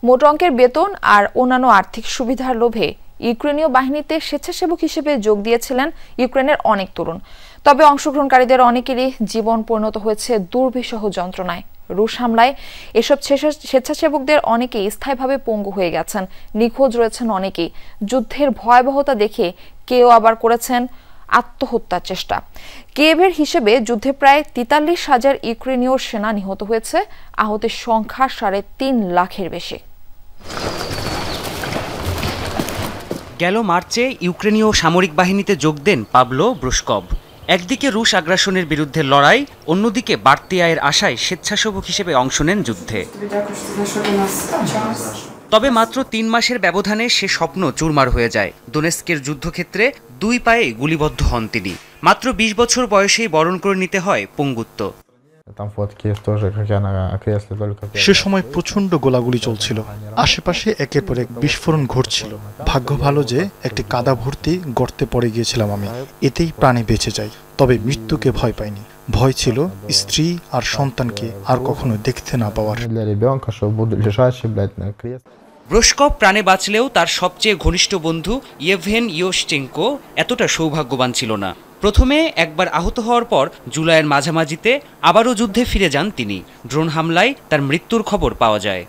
মোটা অঙ্কের বেতন আর অন্যান্য আর্থিক সুবিধার লোভে ইউক্রেনীয় বাহিনীতে স্বেচ্ছাসেবক হিসেবে যোগ দিয়েছিলেন ইউক্রেনের অনেক তরুণ। তবে অংশগ্রহণকারীদের অনেকেরই জীবন পরিণত হয়েছে দুর্বিষহ যন্ত্রণায়। রুশ হামলায় এসব স্বেচ্ছাসেবকদের অনেকেই স্থায়ীভাবে পঙ্গু হয়ে গেছেন, নিখোঁজ রয়েছেন অনেকেই। যুদ্ধের ভয়াবহতা দেখে কেউ আবার করেছেন আত্মহত্যার চেষ্টা। কিয়েভের হিসেবে যুদ্ধে প্রায় ৪৩,০০০ ইউক্রেনীয় সেনা নিহত হয়েছে, আহতের সংখ্যা ৩.৫ লাখের বেশি। গেল মার্চে ইউক্রেনীয় সামরিক বাহিনীতে যোগ দেন পাবলো ব্রুশকভ। একদিকে রুশ আগ্রাসনের বিরুদ্ধে লড়াই, অন্যদিকে বাড়তি আয়ের আশায় স্বেচ্ছাসেবক হিসেবে অংশ নেন যুদ্ধে। তবে মাত্র ৩ মাসের ব্যবধানে সে স্বপ্ন চুরমার হয়ে যায়। দোনেস্কের যুদ্ধক্ষেত্রে ২ পায়ে গুলিবদ্ধ হন তিনি। মাত্র ২০ বছর বয়সেই বরণ করে নিতে হয় পঙ্গুত্ব। সে সময় প্রচন্ড গোলাগুলি চলছিল, আশেপাশে একের পর এক বিস্ফোরণ ঘটছিল। ভাগ্য ভালো যে একটি কাদা ভর্তি গর্তে পড়ে গিয়েছিলাম আমি, এতেই প্রাণে বেঁচে যাই। তবে মৃত্যুকে ভয় পাইনি, ভয় ছিল স্ত্রী আর সন্তানকে আর কখনো দেখতে না পাওয়ার। ব্রুশকভ প্রাণে বাঁচলেও তার সবচেয়ে ঘনিষ্ঠ বন্ধু ইয়েভহেন ইয়োশচেঙ্কো এতটা সৌভাগ্যবান ছিল না। প্রথমে একবার আহত হওয়ার পর জুলাইয়ের মাঝামাঝিতে আবারও যুদ্ধে ফিরে যান তিনি। ড্রোন হামলায় তার মৃত্যুর খবর পাওয়া যায়।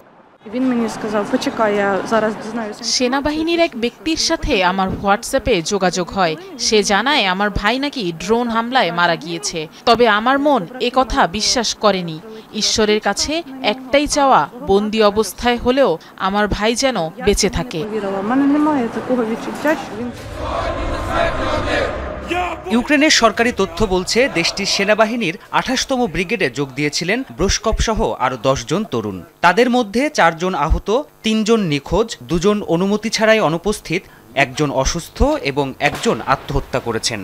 সেনাবাহিনীর এক ব্যক্তির সাথে আমার হোয়াটসঅ্যাপে যোগাযোগ হয়। সে জানায় আমার ভাই নাকি ড্রোন হামলায় মারা গিয়েছে। তবে আমার মন একথা বিশ্বাস করেনি। ঈশ্বরের কাছে একটাই চাওয়া, বন্দী অবস্থায় হলেও আমার ভাই যেন বেঁচে থাকে। ইউক্রেনের সরকারি তথ্য বলছে দেশটির সেনাবাহিনীর ২৮তম ব্রিগেডে যোগ দিয়েছিলেন ব্রুশকভ সহ আরও ১০ জন তরুণ। তাদের মধ্যে ৪ জন আহত, ৩ জন নিখোঁজ, ২ জন অনুমতি ছাড়াই অনুপস্থিত, ১ জন অসুস্থ এবং ১ জন আত্মহত্যা করেছেন।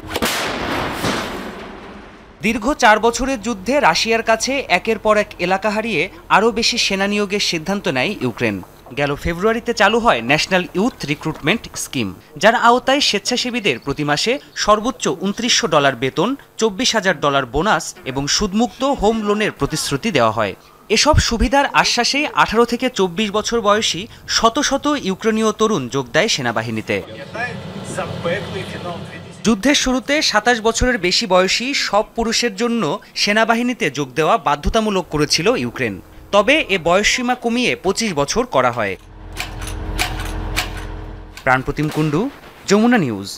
দীর্ঘ ৪ বছরের যুদ্ধে রাশিয়ার কাছে একের পর এক এলাকা হারিয়ে আরও বেশি সেনা নিয়োগের সিদ্ধান্ত নেয় ইউক্রেন। গেল ফেব্রুয়ারিতে চালু হয় ন্যাশনাল ইউথ রিক্রুটমেন্ট স্কিম, যার আওতায় স্বেচ্ছাসেবীদের প্রতি মাসে সর্বোচ্চ $২৯০০ বেতন, $২৪,০০০ বোনাস এবং সুদমুক্ত হোম লোনের প্রতিশ্রুতি দেওয়া হয়। এসব সুবিধার আশ্বাসে ১৮ থেকে ২৪ বছর বয়সী শত শত ইউক্রেনীয় তরুণ যোগ দেয় সেনাবাহিনীতে। যুদ্ধের শুরুতে ২৭ বছরের বেশি বয়সী সব পুরুষের জন্য সেনাবাহিনীতে যোগ দেওয়া বাধ্যতামূলক করেছিল ইউক্রেন। তবে এ বয়সসীমা কমিয়ে ২৫ বছর করা হয়। প্রাণপ্রতিম কুণ্ডু, যমুনা নিউজ।